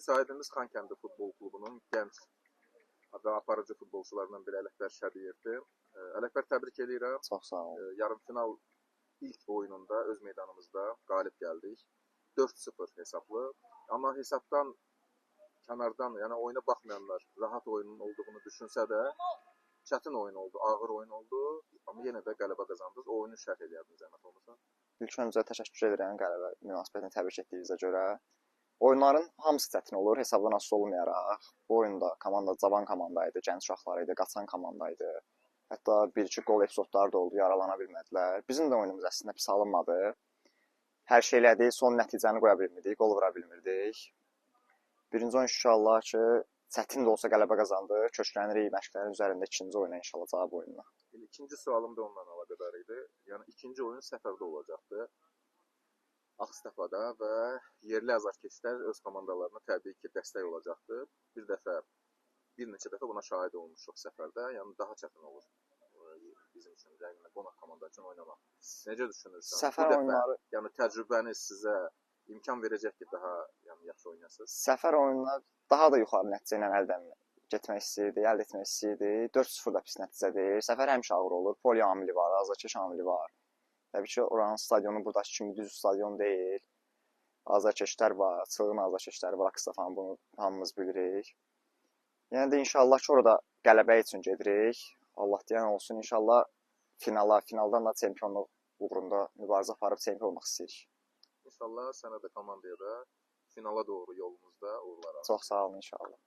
Müsahibimiz Xankəndi Futbol Klubunun gənc və aparıcı futbolçularından biri Ələkbər Şədiyevdir. Ələkbər, təbrik edirəm. Çox sağ ol. Yarımfinal ilk oyununda öz meydanımızda qalib gəldik. 4-0 hesablı. Amma hesabdan kənardan, yəni oyuna baxmayanlar rahat oyunun olduğunu düşünsə də çətin oyun oldu, ağır oyun oldu. Amma yenə də qələbə qazandınız. O oyunu şərh edərdiniz, zəhmət olmasa. İlk öncə təşəkkür edirəm qələbə münasibətini təbrik etdiyinizə görə. Oyunların hamısı çətin olur, hesabdan asılı olmayaraq. Bu oyunda komanda cavan komanda idi, gənc uşaqlar idi, qaçan komanda idi. Hətta bir-iki qol epizodları da oldu, yaralana bilmədilər. Bizim də oyunumuz əslində pis alınmadı. Hər şey elədik, son nəticəni qoya bilmirdik, qol vura bilmirdik. Birinci oyun inşallah ki, çətin də olsa qələbə qazandı. Köklənirik məşqlərin üzərində ikinci oyuna inşallah cavab oyununa. İkinci sualım da ondan əlaqədar idi. Yəni ikinci oyun səfərdə olacaqdı. Ağstafada və yerli azarkeşlər öz komandalarına təbii ki, dəstək olacaqdı. Bir neçə dəfə buna şahid olmuşuq səfərdə. Yəni daha çətin olur bizim üçün, yəni qonaq komanda üçün oynamaq. Necə düşünürsən? Səfər oyunları, yəni təcrübəniz sizə imkan verəcək ki, daha yaxşı oynayasınız? Səfər oyununa daha da yuxarı nəticə ilə əldə etmək istəyirdi. 4-0 da pis nəticədir. Səfər həmişə ağır olur. Poli amili var, azarkeş amili var. Təbii ki, oranın stadionu buradakı kimi düz stadion deyil. Azarkeşlər var, çılğın azarkeşlər var, Ağstafanın, bunu hamımız bilirik. Yəni də inşallah ki, orada qələbə üçün gedirik. Allah deyən olsun, inşallah finaldan da çempionluq uğrunda mübarizə aparıb çempion olmaq istəyirik. İnşallah sənə də komandaya da finala doğru yolumuzda uğurlar. Çox sağ olun inşallah.